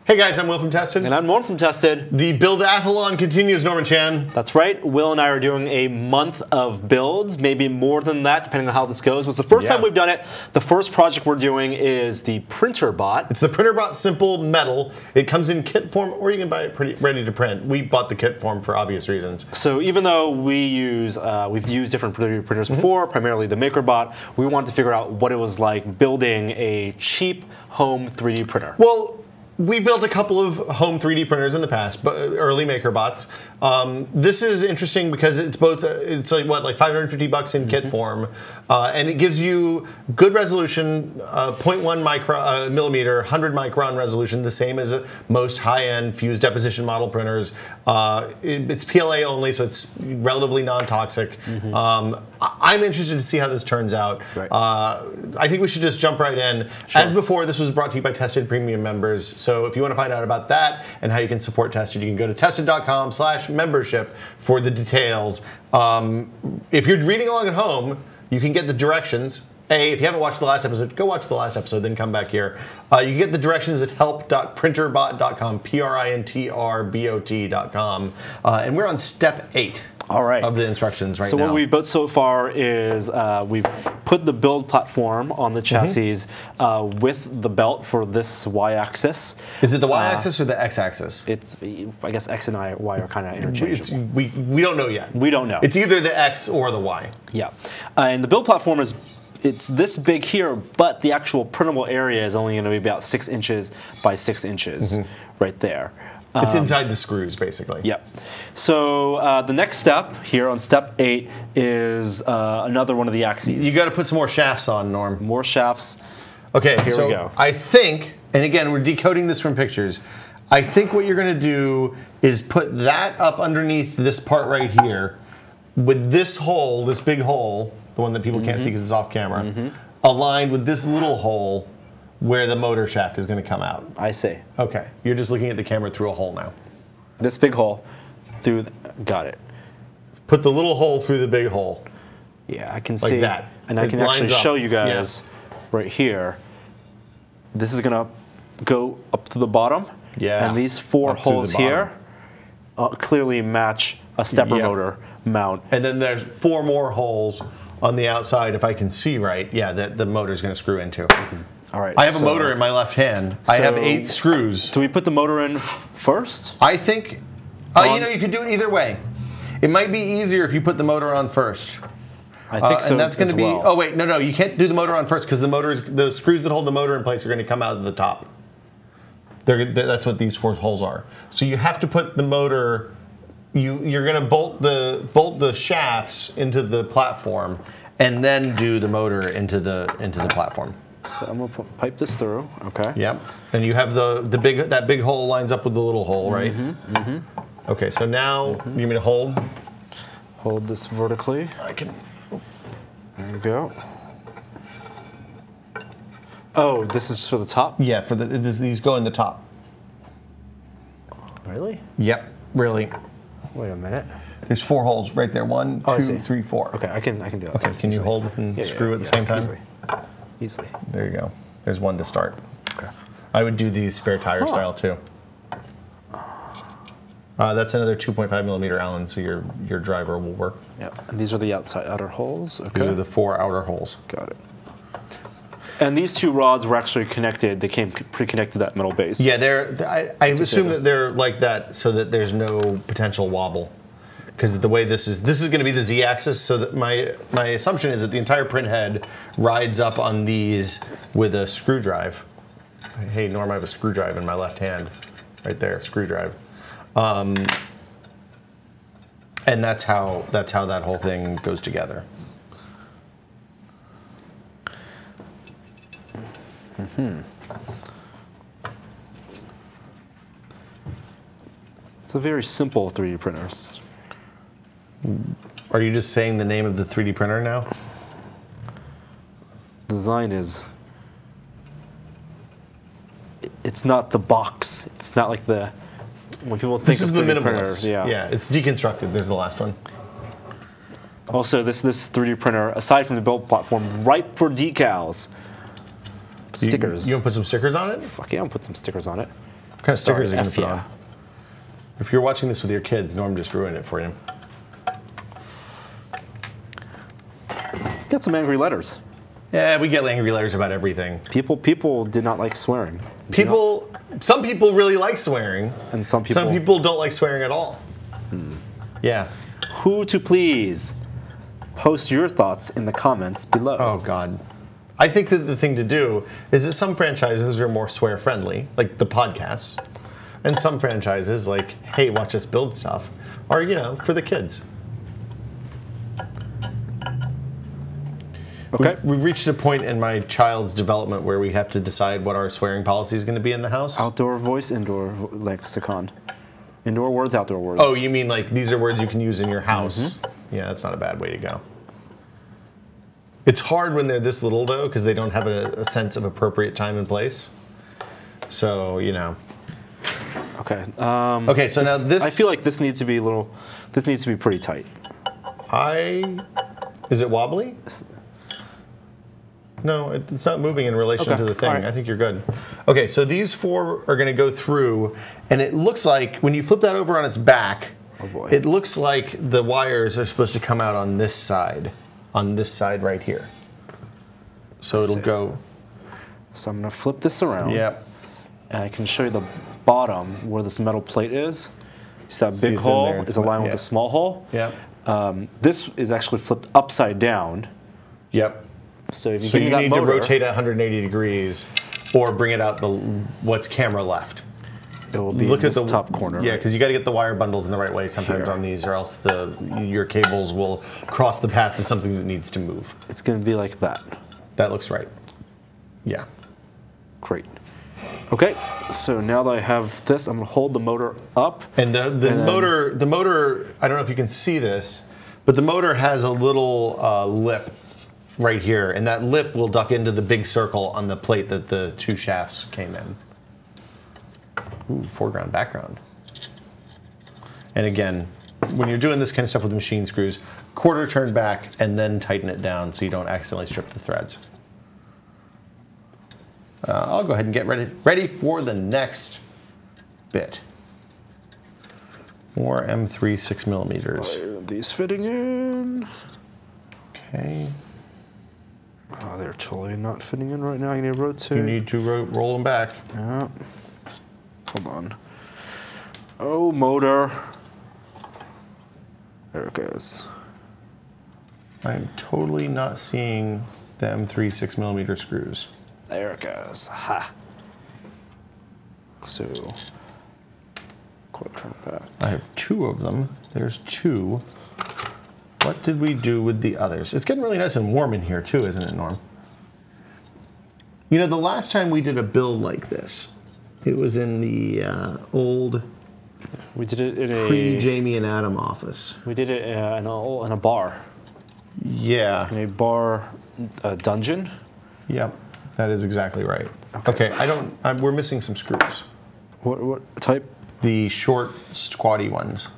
Hey guys, I'm Will from Tested. And I'm Norm from Tested. The build-athlon continues, Norman Chan. That's right. Will and I are doing a month of builds, maybe more than that, depending on how this goes. It's the first time we've done it. The first project we're doing is the PrintrBot. It's the PrintrBot Simple Metal. It comes in kit form, or you can buy it ready to print. We bought the kit form for obvious reasons. So even though we've used different 3D printers before, primarily the MakerBot, we wanted to figure out what it was like building a cheap home 3D printer. Well, we built a couple of home 3D printers in the past, but early MakerBots. This is interesting because it's both. It's like what, like $550 in kit form, and it gives you good resolution, 0.1 millimeter, 100 micron resolution, the same as most high-end fused deposition model printers. It's PLA only, so it's relatively non-toxic. I'm interested to see how this turns out. Right. I think we should just jump right in. Sure. As before, this was brought to you by Tested Premium members. So if you want to find out about that and how you can support Tested, you can go to tested.com/membership for the details. If you're reading along at home, you can get the directions. If you haven't watched the last episode, go watch the last episode, then come back here. You can get the directions at help.printerbot.com, PRINTRBOT.com. And we're on step 8. All right. Of the instructions right now. So what we've built so far is we've put the build platform on the chassis with the belt for this y-axis. Is it the y-axis or the x-axis? It's, I guess X and Y are kind of interchangeable. We don't know yet. We don't know. It's either the X or the Y. Yeah. And the build platform it's this big here, but the actual printable area is only going to be about 6 inches by 6 inches right there. It's inside the screws, basically. Yep. So the next step here on step 8 is another one of the axes. You got to put some more shafts on, Norm. More shafts. Okay, so here we go. I think, and again, we're decoding this from pictures. I think what you're going to do is put that up underneath this part right here with this hole, this big hole, the one that people can't see because it's off camera, aligned with this little hole where the motor shaft is going to come out. I see. Okay, you're just looking at the camera through a hole now. This big hole through, got it. Put the little hole through the big hole. Yeah, I can like see. That. And I can actually show you guys right here. This is going to go up to the bottom. Yeah. And these 4 holes here clearly match a stepper motor mount. And then there's 4 more holes on the outside, if I can see right, that the motor's going to screw into. All right. I have a motor in my left hand. I have 8 screws. Do we put the motor in first? I think, you know, you could do it either way. It might be easier if you put the motor on first. I think so. And that's going to be. Well. Oh wait, no, you can't do the motor on first because the screws that hold the motor in place are going to come out of the top. That's what these 4 holes are. So you have to put the motor. You're going to bolt the shafts into the platform, and then do the motor into the platform. So I'm gonna pipe this through. Okay. Yep. And you have that big hole lines up with the little hole, right? Okay. So now you want me to hold? Hold this vertically. I can. There we go. Oh, this is for the top? Yeah. These go in the top. Really? Yep. Really. Wait a minute. There's 4 holes right there. 1, 2, 3, 4. Okay, I can do that. Okay. Can you hold and screw at the same time? Easily. There you go. There's 1 to start. Okay. I would do these spare tire style too. That's another 2.5 millimeter Allen, so your driver will work. Yeah. And these are the outer holes. Okay. These are the 4 outer holes. Got it. And these 2 rods were actually connected. They came pre-connected to that metal base. Yeah, I assume that they're like that so that there's no potential wobble. Because the way this is going to be the Z-axis, so that my assumption is that the entire print head rides up on these with a screw drive. Hey, Norm, I have a screw drive in my left hand, right there, screw drive, and that's how that whole thing goes together. It's a very simple 3D printer. Are you just saying the name of the 3D printer now? Design is. It's not the box. It's not like when people think this of is the 3D minimalist. printers. Yeah, it's deconstructed. There's the last one. Also, this 3D printer, aside from the build platform, ripe for decals. Stickers. You want to put some stickers on it? Fuck yeah, I'll put some stickers on it. What kind of stickers are you going to put yeah. on? If you're watching this with your kids, Norm just ruined it for you. Get some angry letters. Yeah, we get angry letters about everything. People did not like swearing. Some people really like swearing. And some people don't like swearing at all. Yeah. Who to please? Post your thoughts in the comments below. Oh, God. I think that the thing to do is that some franchises are more swear-friendly, like the podcast, and some franchises, like, hey, watch us build stuff, are, for the kids. Okay. We've reached a point in my child's development where we have to decide what our swearing policy is going to be in the house. Outdoor voice, indoor lexicon. Indoor words, outdoor words. Oh, you mean like these are words you can use in your house? Yeah, that's not a bad way to go. It's hard when they're this little, though, because they don't have a sense of appropriate time and place. So, Okay. Okay, so now this... I feel like this needs to be this needs to be pretty tight. Is it wobbly? No, it's not moving in relation to the thing. Right. I think you're good. Okay, so these four are going to go through, and it looks like when you flip that over on its back, it looks like the wires are supposed to come out on this side right here. So it'll go. So I'm going to flip this around. Yep. And I can show you the bottom where this metal plate is. So that big hole is aligned with the small hole. Yep. This is actually flipped upside down. Yep. So if you need to rotate it 180 degrees, or bring it out what's camera left. It will be in this top corner. Yeah, because you got to get the wire bundles in the right way sometimes on these, or else your cables will cross the path of something that needs to move. It's going to be like that. That looks right. Yeah. Great. Okay, so now that I have this, I'm going to hold the motor up. And the motor, I don't know if you can see this, but the motor has a little lip right here, and that lip will duck into the big circle on the plate that the two shafts came in. Ooh, foreground, background. And again, when you're doing this kind of stuff with machine screws, quarter turn back and then tighten it down so you don't accidentally strip the threads. I'll go ahead and get ready for the next bit. More M3 6mm. Are these fitting in? Okay. Oh, they're totally not fitting in right now. I need to rotate. You need to roll them back. Yeah. Hold on. Oh, motor. There it goes. I'm totally not seeing the M3 6mm screws. There it goes. Ha. So, quick turn back. I have two of them. There's two. What did we do with the others? It's getting really nice and warm in here too, isn't it, Norm? The last time we did a build like this, it was in the old We did it in pre-Jamie and Adam office. We did it in a bar. Yeah. In a bar dungeon. Yep, that is exactly right. Okay, we're missing some screws. What type? The short, squatty ones.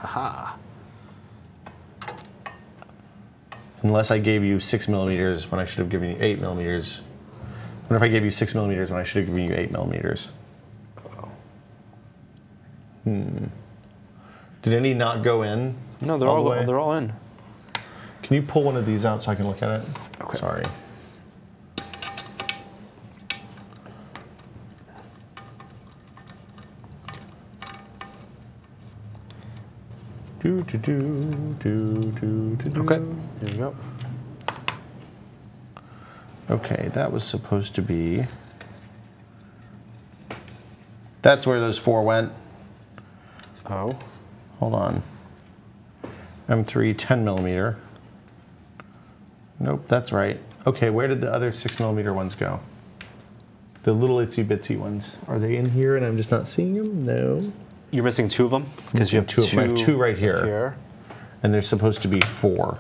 Aha. Unless I gave you 6mm when I should have given you 8mm. What if I gave you 6mm when I should have given you 8mm? Did any not go in? No, they're all in. Can you pull one of these out so I can look at it? Okay. Sorry. Okay, here we go. Okay, that was supposed to be... That's where those four went. Oh. Hold on. M3 10mm. Nope, that's right. Okay, where did the other 6mm ones go? The little itsy bitsy ones. Are they in here and I'm just not seeing them? No. You're missing two of them? Because you have two of them. I have two right here. And there's supposed to be four.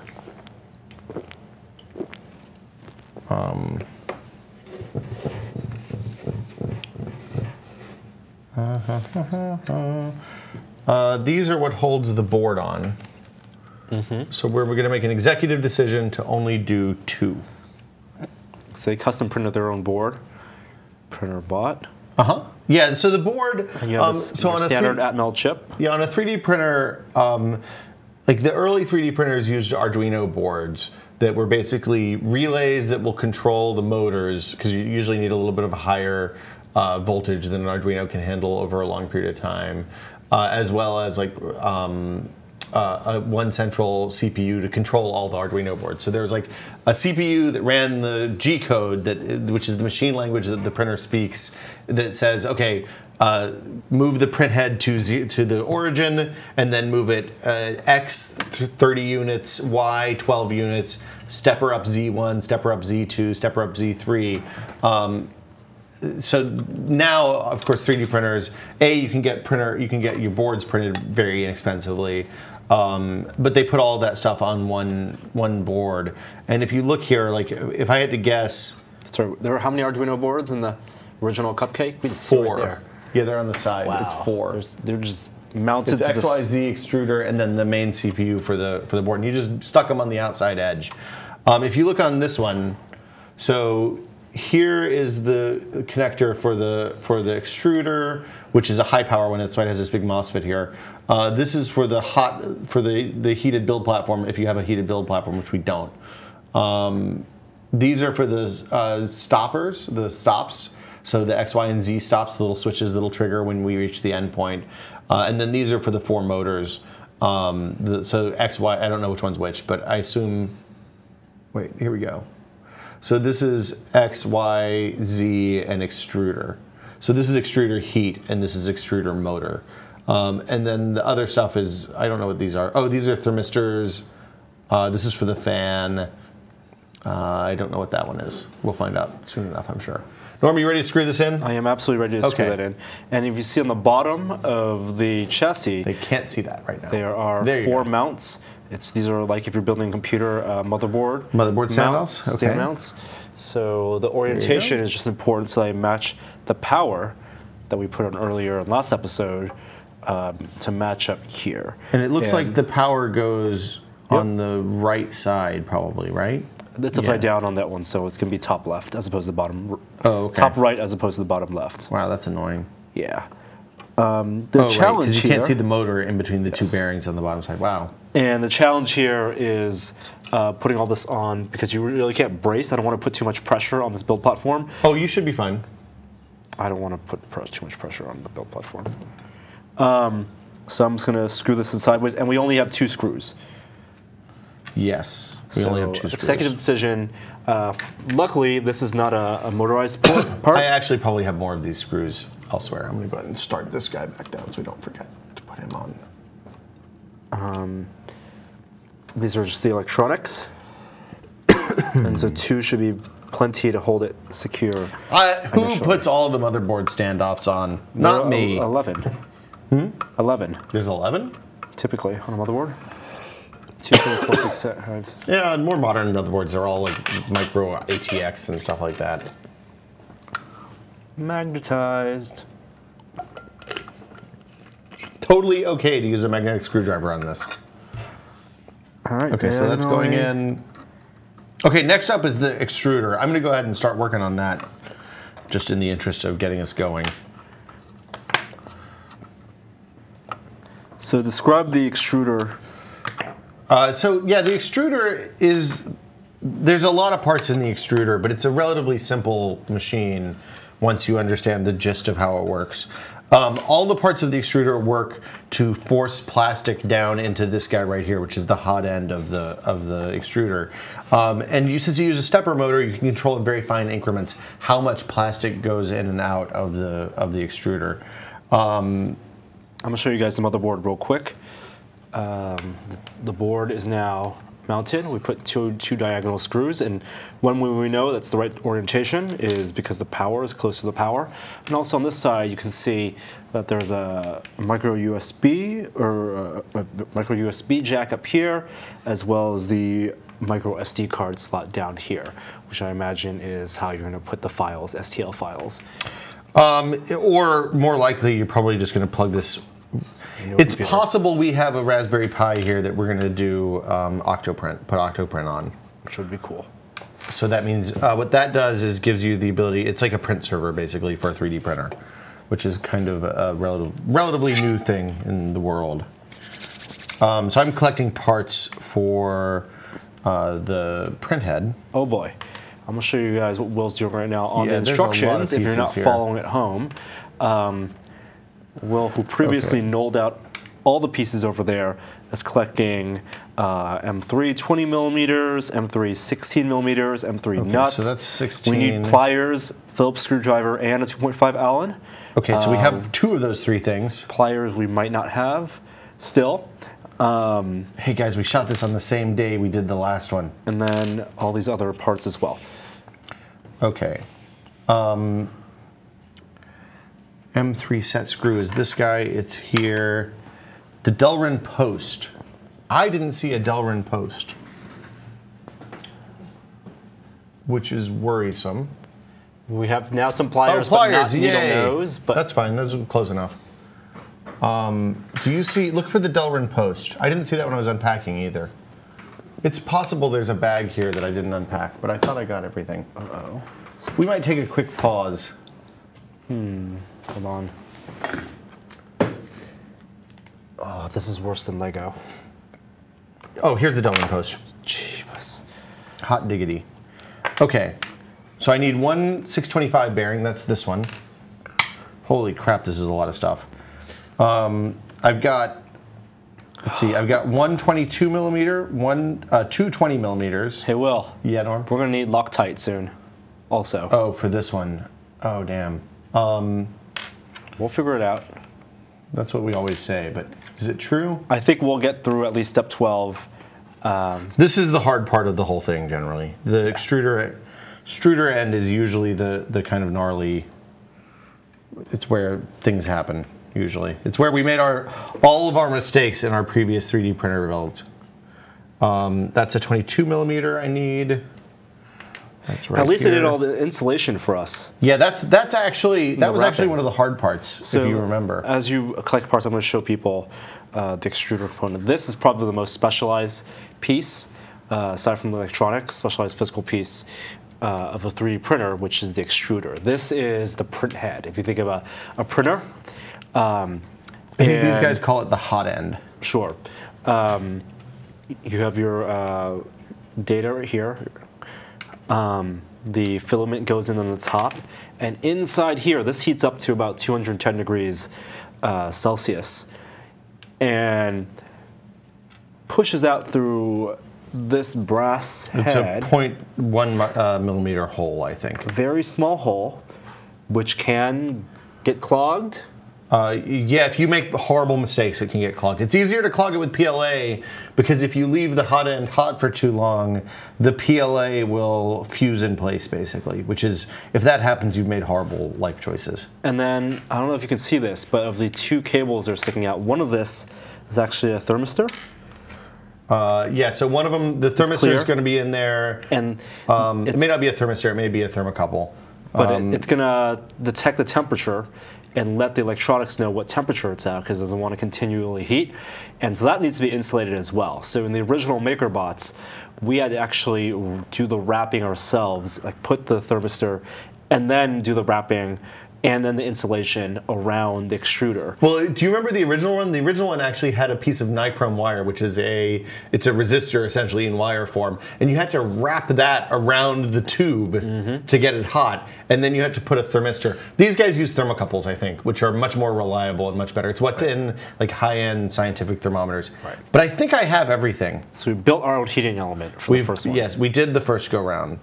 These are what holds the board on. So we're going to make an executive decision to only do two. So they custom printed their own board? PrintrBot. Yeah, so the board, And you have this, so on a standard Atmel chip. Yeah, on a 3D printer, like the early 3D printers used Arduino boards that were basically relays that will control the motors, because you usually need a little bit of a higher voltage than an Arduino can handle over a long period of time, as well as like one central CPU to control all the Arduino boards. So there's like a CPU that ran the G code, which is the machine language that the printer speaks, that says, okay, move the print head to the origin, and then move it X 30 units, Y 12 units, stepper up Z1, stepper up Z2, stepper up Z3. So now, of course, 3D printers, you can get your boards printed very inexpensively, but they put all that stuff on one board. And if you look here, like if I had to guess, so there were how many Arduino boards in the original cupcake? We can see 4. right there. Yeah, they're on the side. Wow. It's 4. They're just mounted. It's to XYZ extruder and then the main CPU for the board. And you just stuck them on the outside edge. If you look on this one, so here is the connector for the extruder, which is a high power one. That's why it has this big MOSFET here. This is for the heated build platform, if you have a heated build platform, which we don't. These are for the stoppers, the stops. So the X, Y, and Z stops, the little switches that'll trigger when we reach the endpoint. And then these are for the 4 motors. So X, Y, I don't know which one's which, but I assume, wait, here we go. So this is X, Y, Z, and extruder. So this is extruder heat, and this is extruder motor. And then the other stuff is, I don't know what these are. Oh, these are thermistors. This is for the fan. I don't know what that one is. We'll find out soon enough, I'm sure. Norm, are you ready to screw this in? I am absolutely ready to screw that in. And if you see on the bottom of the chassis, they can't see that right now. There are 4 mounts. These are like if you're building a computer motherboard standoffs, stand mounts. So the orientation is just important so they match the power that we put on earlier in last episode to match up here. And it looks like the power goes on the right side, probably, right? It's upside down on that one, so it's going to be top left as opposed to the bottom. Oh, okay. Top right as opposed to the bottom left. Wow, that's annoying. Yeah. The challenge because you here, can't see the motor in between the 2 bearings on the bottom side. Wow. And the challenge here is putting all this on because you really can't brace. I don't want to put too much pressure on this build platform. Oh, you should be fine. I don't want to put too much pressure on the build platform. So I'm just going to screw this in sideways, and we only have 2 screws. Yes, we only have 2 screws. Executive decision. Luckily, this is not a motorized part. I actually probably have more of these screws elsewhere. I'm going to go ahead and start this guy back down so we don't forget to put him on. These are just the electronics. And so 2 should be plenty to hold it secure. Who puts all the motherboard standoffs on? Not me. 11. 11. There's 11? Typically on a motherboard. 2, 3, 4, 6, 7, 5. Yeah, more modern motherboards are all like micro ATX and stuff like that. Magnetized. Totally okay to use a magnetic screwdriver on this. All right. Okay, so that's going in. Okay, next up is the extruder. I'm going to go ahead and start working on that, just in the interest of getting us going. So describe the extruder. So yeah, the extruder is, there's a lot of parts in the extruder, but it's a relatively simple machine once you understand the gist of how it works. All the parts of the extruder work to force plastic down into this guy right here, which is the hot end of the extruder. And since you use a stepper motor, you can control in very fine increments how much plastic goes in and out of the extruder. I'm going to show you guys the motherboard real quick. The board is now mounted. We put two diagonal screws, and when we know that's the right orientation is because the power is close to the power. And also on this side, you can see that there's a micro USB or a micro USB jack up here, as well as the micro SD card slot down here, which I imagine is how you're going to put the files, STL files. Or more likely, you're probably just going to plug this. It's possible we have a Raspberry Pi here that we're going to do Octoprint, put Octoprint on. Which would be cool. So that means what that does is gives you the ability. It's like a print server basically for a 3D printer, which is kind of a relatively new thing in the world. So I'm collecting parts for the print head. Oh boy. I'm going to show you guys what Will's doing right now on the there's a lot of instructions if you're not pieces here. following at home. Will, who previously knolled out all the pieces over there, is collecting M3 20 millimeters, M3 16 millimeters, M3 nuts. So that's 16. We need pliers, Phillips screwdriver, and a 2.5 Allen. Okay, so we have 2 of those 3 things. Pliers we might not have still. Hey guys, we shot this on the same day we did the last one. And then all these other parts as well. Okay. M3 set screw is this guy. It's here. The Delrin post. I didn't see a Delrin post, which is worrisome. We have now some pliers, pliers, but not needle yay. nose. But That's fine. Those are close enough. Do you see? Look for the Delrin post. I didn't see that when I was unpacking either. It's possible there's a bag here that I didn't unpack, but I thought I got everything. Uh-oh. We might take a quick pause. Hold on. Oh, this is worse than Lego. Oh, here's the Delrin post. Jeebus. Hot diggity. Okay, so I need one 625 bearing. That's this one. Holy crap, this is a lot of stuff. I've got, let's see, I've got one 22 millimeter, two 20 millimeters. Hey, Will. Yeah, Norm? We're going to need Loctite soon, also. Oh, for this one. Oh, damn. We'll figure it out. That's what we always say, but is it true? I think we'll get through at least step 12. This is the hard part of the whole thing, generally. The extruder end is usually the kind of gnarly, it's where things happen, usually. It's where we made all of our mistakes in our previous 3D printer builds. That's a 22 millimeter I need. That's right. At least here. they did all the insulation for us. Yeah, that was actually one of the hard parts, So, if you remember. As you collect parts, I'm going to show people the extruder component. This is probably the most specialized piece, aside from the electronics, specialized physical piece of a 3D printer, which is the extruder. This is the print head. If you think of a printer. I think these guys call it the hot end. Sure. You have your data right here. The filament goes in on the top, and inside here, this heats up to about 210 degrees Celsius, and pushes out through this brass head. It's a 0.1 millimeter hole, I think. A very small hole, which can get clogged. Yeah, if you make horrible mistakes, it can get clogged. It's easier to clog it with PLA because if you leave the hot end hot for too long, the PLA will fuse in place, basically, which is, if that happens, you've made horrible life choices. And then, I don't know if you can see this, but of the 2 cables that are sticking out, one of this is actually a thermistor. Yeah, so one of them, the thermistor is going to be in there. And it may not be a thermistor, it may be a thermocouple. But it's going to detect the temperature and let the electronics know what temperature it's at because it doesn't want to continually heat. And so that needs to be insulated as well. So in the original MakerBots, we had to actually do the wrapping ourselves, like put the thermistor and then do the wrapping and then the insulation around the extruder. Well, do you remember the original one? The original one actually had a piece of nichrome wire, which is it's a resistor essentially in wire form, and you had to wrap that around the tube to get it hot, and then you had to put a thermistor. These guys use thermocouples, I think, which are much more reliable and much better. It's what's in like high-end scientific thermometers. Right. But I think I have everything. So we built our own heating element for the first one. Yes, we did the first go round.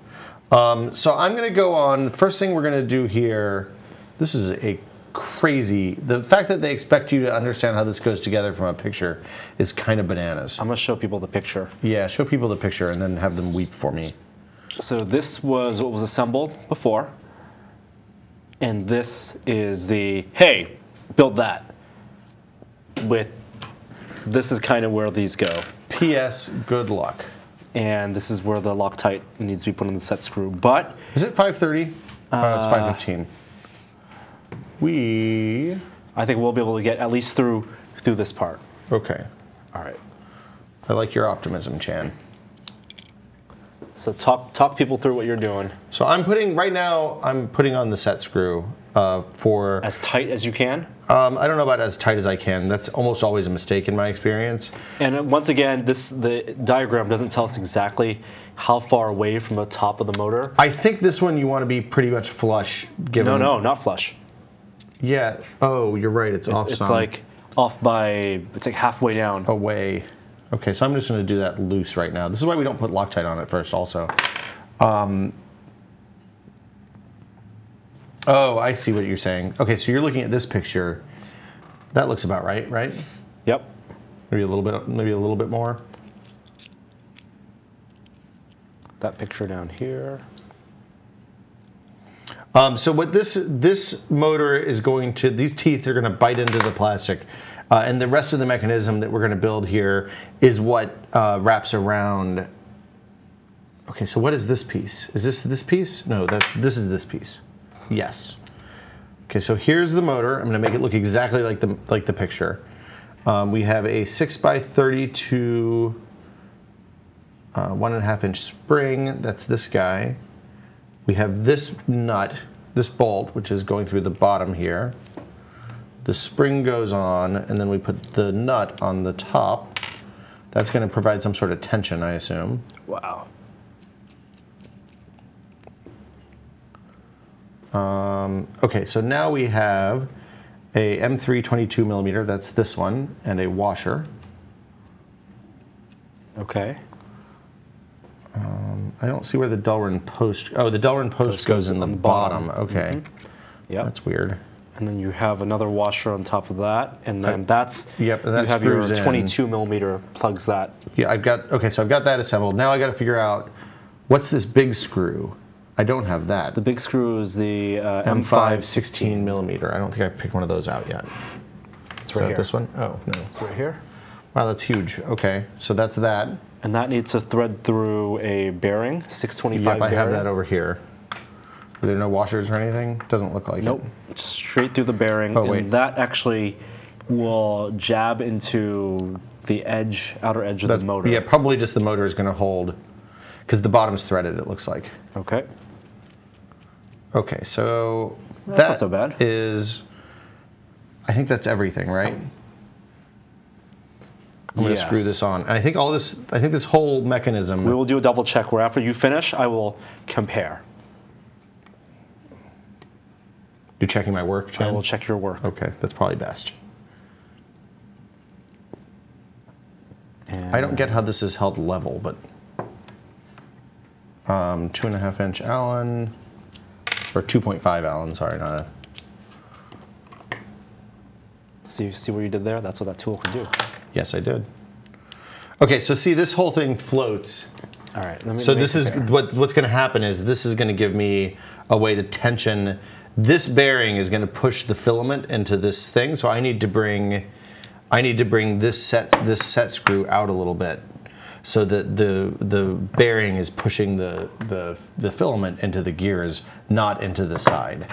So I'm going to go on. First thing we're going to do here. This is a crazy, the fact that they expect you to understand how this goes together from a picture is kind of bananas. I'm going to show people the picture. Yeah, show people the picture and then have them weep for me. So this was what was assembled before, and this is the, hey, build that. This is kind of where these go. P.S. Good luck. And this is where the Loctite needs to be put on the set screw. But is it 5:30? It's 5:15. I think we'll be able to get at least through this part. Okay. All right. I like your optimism, Chan. So talk people through what you're doing. So right now I'm putting on the set screw for... As tight as you can? I don't know about as tight as I can. That's almost always a mistake in my experience. And once again, the diagram doesn't tell us exactly how far away from the top of the motor. I think this one you want to be pretty much flush. Given No, not flush. Yeah. Oh, you're right. It's off. It's like off by, it's like halfway down. Away. Okay, so I'm just going to do that loose right now. This is why we don't put Loctite on it first also. Oh, I see what you're saying. Okay, so you're looking at this picture. That looks about right, right? Yep. Maybe a little bit more. That picture down here. So what this motor is going to, these teeth are going to bite into the plastic, and the rest of the mechanism that we're going to build here is what wraps around. Okay, so what is this piece? Is this piece? No, this is this piece. Yes. Okay, so here's the motor. I'm going to make it look exactly like the picture. We have a 6x32 1.5 inch spring. That's this guy. We have this nut, this bolt, which is going through the bottom here. The spring goes on, and then we put the nut on the top. That's going to provide some sort of tension, I assume. Wow. Okay, so now we have a M3 22 millimeter, that's this one, and a washer. Okay. I don't see where the Delrin post. Oh, the Delrin post goes in the bottom. Okay. Mm-hmm. Yeah. That's weird. And then you have another washer on top of that, and then that you have your in. 22 millimeter plugs that. Yeah, okay, so I've got that assembled. Now I got to figure out what's this big screw. I don't have that. The big screw is the M5 16 millimeter. I don't think I picked one of those out yet. It's right here. This one? Oh, no. It's right here. Wow, that's huge. Okay, so that's that. And that needs to thread through a bearing, 625 Yep, I bearing. have that over here. Are there no washers or anything? Doesn't look like Nope. it. Straight through the bearing. Oh, wait. And that actually will jab into the outer edge of the motor. Yeah, probably just the motor is going to hold, because the bottom's threaded, it looks like. Okay. Okay, so That's not so bad. I think that's everything, right? I'm going to screw this on. And I think this whole mechanism... We will do a double check where after you finish, I will compare. You're checking my work, Chad? I will check your work. Okay, that's probably best. And I don't get how this is held level, but... 2.5 inch Allen, or 2.5 Allen, sorry, not a... See what you did there? That's what that tool can do. Yes, I did. Okay, so see, this whole thing floats. All right. So this is what's going to happen is this is going to give me a way to tension. This bearing is going to push the filament into this thing. So I need to bring this set screw out a little bit, so that the bearing is pushing the filament into the gears, not into the side.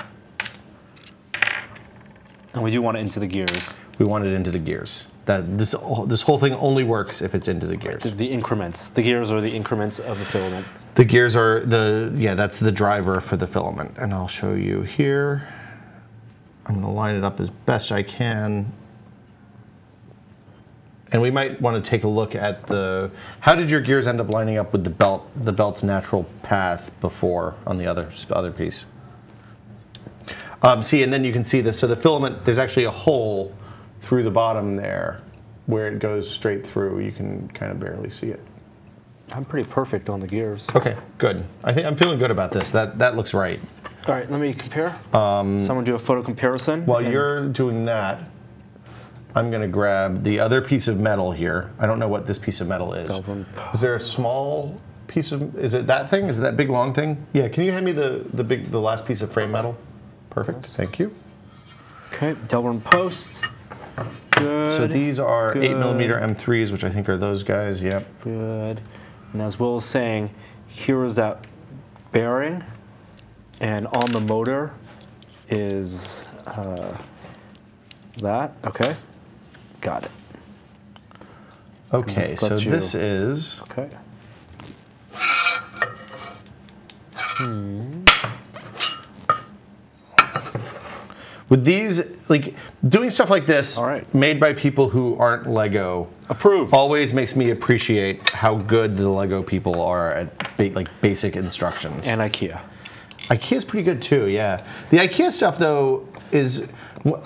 And we do want it into the gears. We want it into the gears. This whole thing only works if it's into the gears. The increments. The gears are the increments of the filament. The gears are that's the driver for the filament. And I'll show you here. I'm going to line it up as best I can. And we might want to take a look at how did your gears end up lining up with the belt's natural path before on the other piece? See, and then you can see this. So the filament, there's actually a hole through the bottom there where it goes straight through. You can kind of barely see it. I'm pretty perfect on the gears. Okay, good. I'm feeling good about this. That looks right. All right, let me compare. Someone do a photo comparison. While you're doing that, I'm going to grab the other piece of metal here. I don't know what this piece of metal is. Is there a small piece of? Is it that thing? Is it that big long thing? Yeah. Can you hand me the last piece of frame metal? Perfect. Thank you. Okay, Delrin post. Good. So these are 8mm M3s, which I think are those guys. Yep. Good. And as Will was saying, here is that bearing, and on the motor is that. Okay. Got it. Okay. So this is. Okay. With these, like, doing stuff like this, All right. made by people who aren't Lego, Approved. always makes me appreciate how good the Lego people are at like basic instructions. And IKEA. IKEA's pretty good too, yeah. The IKEA stuff though is,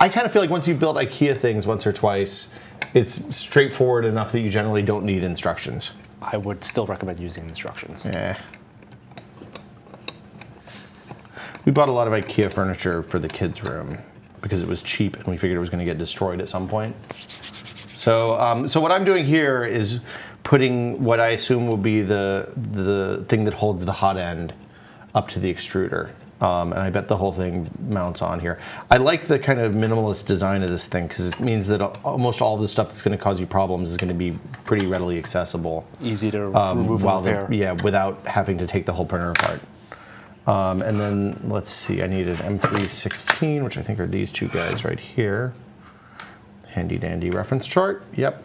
I kind of feel like once you've built IKEA things once or twice, it's straightforward enough that you generally don't need instructions. I would still recommend using instructions. Yeah. We bought a lot of IKEA furniture for the kids' room because it was cheap and we figured it was going to get destroyed at some point. So, so what I'm doing here is putting what I assume will be the thing that holds the hot end up to the extruder. And I bet the whole thing mounts on here. I like the kind of minimalist design of this thing because it means that almost all of the stuff that's going to cause you problems is going to be pretty readily accessible. Easy to remove and repair. Yeah, without having to take the whole printer apart. And then let's see, I need an M316, which I think are these two guys right here. Handy dandy reference chart, yep.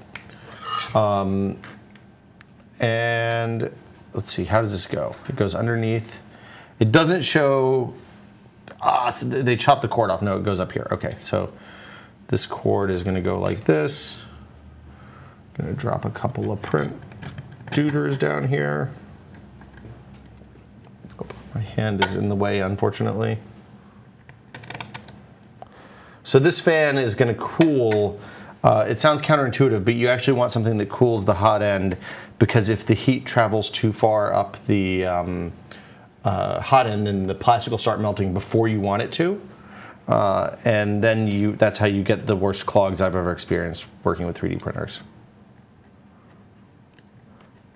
And let's see, how does this go? It goes underneath. It doesn't show, so they chopped the cord off. No, it goes up here. Okay, so this cord is gonna go like this. Gonna drop a couple of print duders down here. My hand is in the way, unfortunately. So this fan is going to cool. It sounds counterintuitive, but you actually want something that cools the hot end because if the heat travels too far up the hot end, then the plastic will start melting before you want it to. And then that's how you get the worst clogs I've ever experienced working with 3D printers.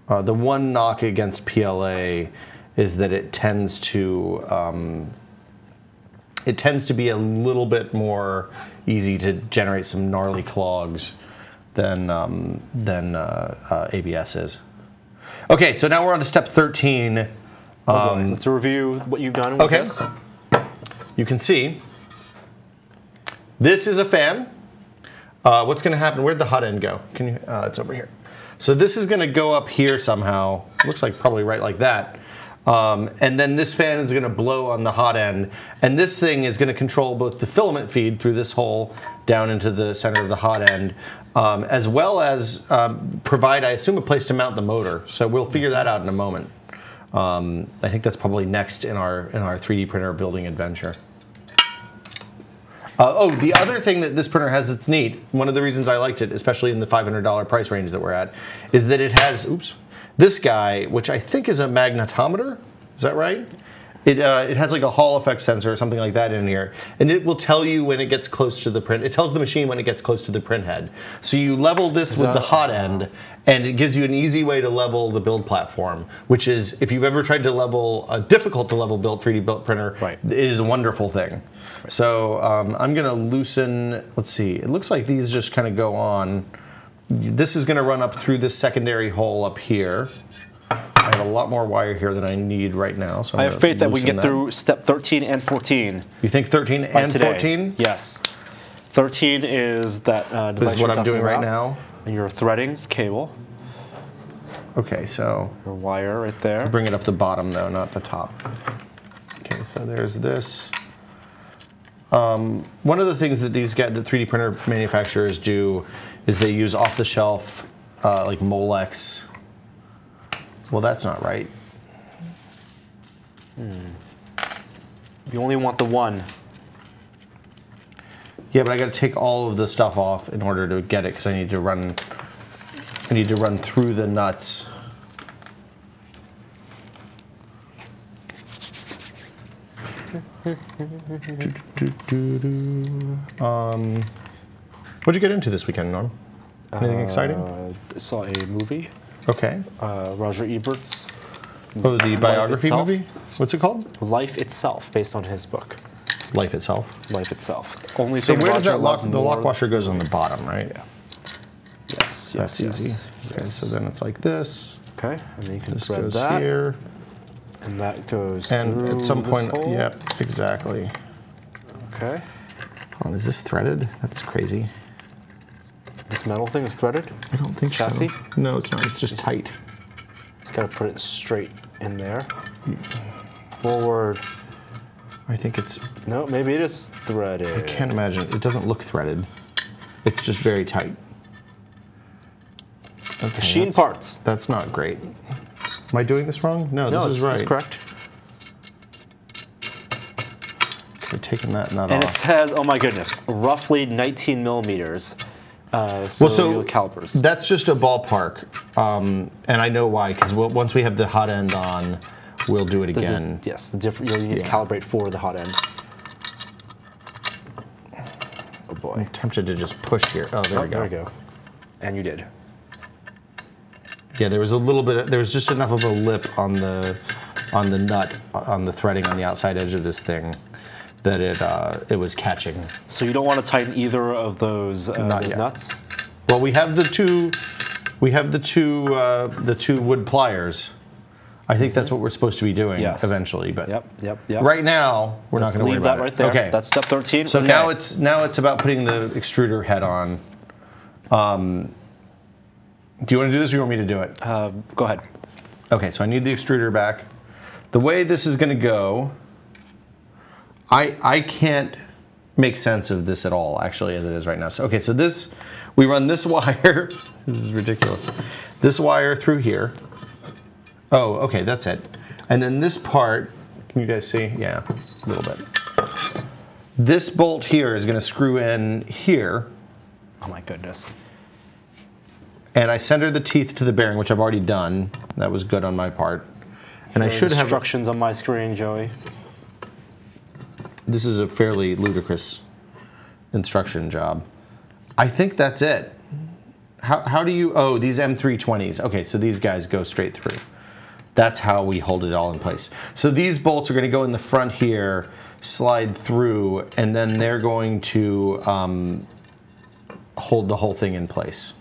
The one knock against PLA is that it tends to be a little bit more easy to generate some gnarly clogs than ABS is. Okay, so now we're on to step 13. Let's review what you've done with this. You can see this is a fan. What's going to happen? Where'd the hot end go? Can you? It's over here. So this is going to go up here somehow. Looks like probably right like that. And then this fan is going to blow on the hot end. And this thing is going to control both the filament feed through this hole down into the center of the hot end, as well as provide, I assume, a place to mount the motor. So we'll figure that out in a moment. I think that's probably next in our 3D printer building adventure. Oh, the other thing that this printer has that's neat, one of the reasons I liked it, especially in the $500 price range that we're at, is that it has, this guy, which I think is a magnetometer, is that right? It has like a Hall effect sensor or something like that in here, and it will tell you when it gets close to the print. It tells the machine when it gets close to the print head. So you level this with the hot end, and it gives you an easy way to level the build platform, which is, if you've ever tried to level a difficult to level built 3D built printer, it is a wonderful thing. Right. So I'm gonna loosen, let's see, it looks like these just kind of go on. This is going to run up through this secondary hole up here. I have a lot more wire here than I need right now. So I have faith that we can get through step 13 and 14. You think 13 and 14? Yes. 13 is that device. This is what I'm doing right now. And your threading cable. Okay, so your wire right there. Bring it up the bottom though, not the top. Okay, so there's this. One of the things that the 3D printer manufacturers do is they use off-the-shelf like Molex. Well, that's not right. You only want the one. Yeah, but I got to take all of the stuff off in order to get it because I need to run through the nuts. What'd you get into this weekend, Norm? Anything exciting? I saw a movie. Okay. Roger Ebert's. Oh, the biography movie? What's it called? Life Itself, based on his book. Life Itself? Life Itself. Only so where does that lock? The lock washer goes on the bottom, right? Yeah. Yes. That's easy. Yes. Okay, so then it's like this. Okay, and then you can this thread goes that. Here. And that goes and through at some point, hole. Yep, exactly. Okay. Hold on, is this threaded? That's crazy. This metal thing is threaded? I don't think Chassis? so. No, it's not. It's just tight. Just gotta put it straight in there. forward. I think it's... No, maybe it is threaded. I can't imagine. It doesn't look threaded. It's just very tight. Okay, Machine parts. That's not great. Am I doing this wrong? No, this is right. This is correct. Okay, taking that nut And off. it says, oh my goodness, roughly 19 millimeters. So calipers. That's just a ballpark, and I know why, because once we have the hot end on, we'll do it again. Yes, the different. You need to calibrate for the hot end. Oh boy! I'm tempted to just push here. Oh, there we go. There we go. And you did. Yeah, there was a little bit. There was just enough of a lip on the nut, on the threading on the outside edge of this thing, that it was catching. So you don't want to tighten either of those nuts. Well, we have the two. We have the two wood pliers. I think that's what we're supposed to be doing eventually. But yep. right now we're not going to worry about it. Leave that right there. Okay, that's step 13. So now it's about putting the extruder head on. Do you want to do this, or you want me to do it? Go ahead. Okay, so I need the extruder back. The way this is going to go, I can't make sense of this at all, actually, as it is right now. So, okay, so we run this wire. This is ridiculous. This wire through here. Oh, okay, that's it. And then this part, can you guys see? Yeah, a little bit. This bolt here is going to screw in here. Oh my goodness. And I center the teeth to the bearing, which I've already done. That was good on my part. And I should have instructions on my screen, Joey. This is a fairly ludicrous instruction job. I think that's it. How do you, oh, these M320s. Okay, so these guys go straight through. That's how we hold it all in place. So these bolts are going to go in the front here, slide through, and then they're going to hold the whole thing in place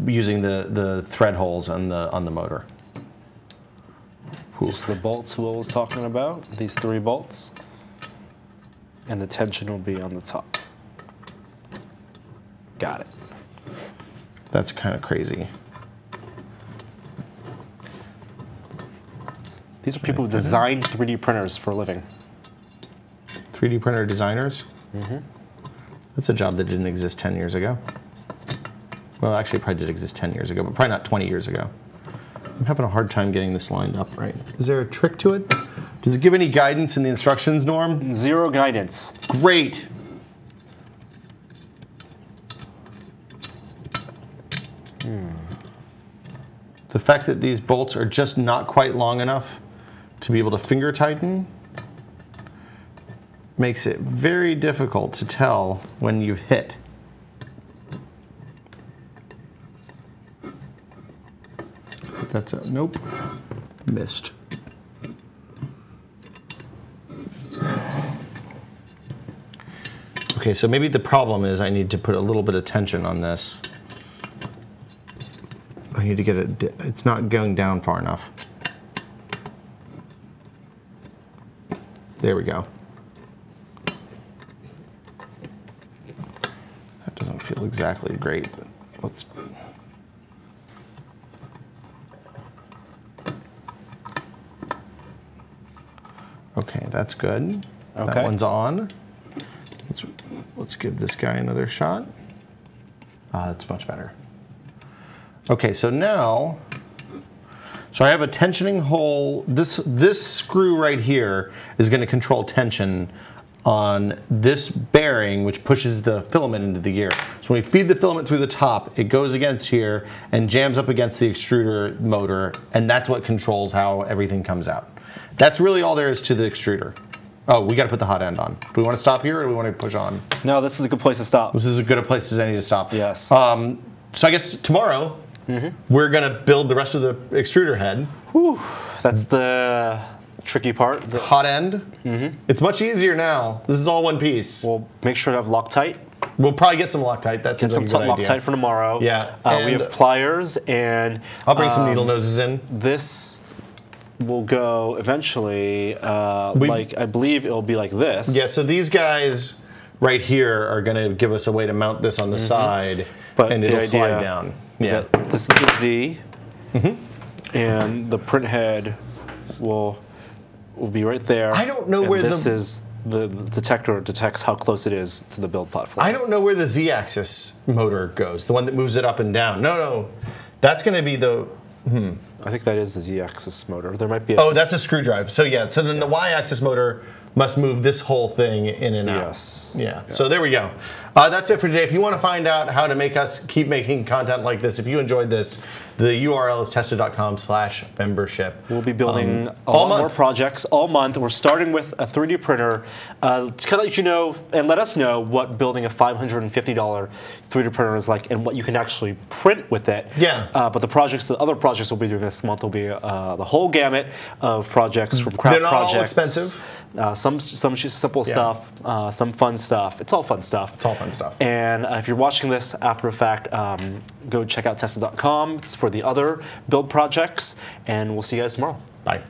using the thread holes on the motor. So the bolts Will was talking about, these 3 bolts, and the tension will be on the top. Got it. That's kind of crazy. These are people who design 3D printers for a living. 3D printer designers? Mm-hmm. That's a job that didn't exist 10 years ago. Well, actually, it probably did exist 10 years ago, but probably not 20 years ago. I'm having a hard time getting this lined up right. Is there a trick to it? Does it give any guidance in the instructions, Norm? 0 guidance. Great. The fact that these bolts are just not quite long enough to be able to finger tighten makes it very difficult to tell when you've hit. That's a nope. Missed. Okay, so maybe the problem is I need to put a little bit of tension on this. I need to get it, it's not going down far enough. There we go. That doesn't feel exactly great, but let's. Okay, that's good. Okay. That one's on. Let's give this guy another shot. Ah, that's much better. Okay, so now, I have a tensioning hole. This screw right here is going to control tension on this bearing, which pushes the filament into the gear. So when we feed the filament through the top, it goes against here and jams up against the extruder motor, and that's what controls how everything comes out. That's really all there is to the extruder. Oh, we got to put the hot end on. Do we want to stop here, or do we want to push on? No, this is a good place to stop. This is as good a place as any to stop. Yes. So I guess tomorrow, we're going to build the rest of the extruder head. Whew, that's the tricky part. The hot end. It's much easier now. This is all one piece. We'll make sure to have Loctite. We'll probably get some Loctite. That seems like a good idea. Loctite for tomorrow. Yeah. We have pliers, and I'll bring some needle noses in. This will go eventually, like, I believe it'll be like this. Yeah, so these guys right here are going to give us a way to mount this on the side, and it'll slide down. Yeah. This is the Z, and the print head will will be right there. I don't know and where this is the detector detects how close it is to the build platform. I don't know where the Z-axis motor goes, the one that moves it up and down. No. That's going to be the... I think that is the Z-axis motor. There might be Oh, that's a screw drive. So yeah, so then the Y-axis motor must move this whole thing in and out. Yes. Yeah. So there we go. That's it for today. If you want to find out how to make us keep making content like this, if you enjoyed this, the URL is tested.com/membership. We'll be building a lot more projects all month. We're starting with a 3D printer to kind of let you know and let us know what building a $550 3D printer is like and what you can actually print with it. Yeah. But the other projects we'll be doing this month will be the whole gamut of projects from craft They're not projects. all expensive. Some simple stuff, some fun stuff. It's all fun stuff. It's all fun stuff. And if you're watching this after the fact, go check out tested.com. It's for the other build projects, and we'll see you guys tomorrow. Bye.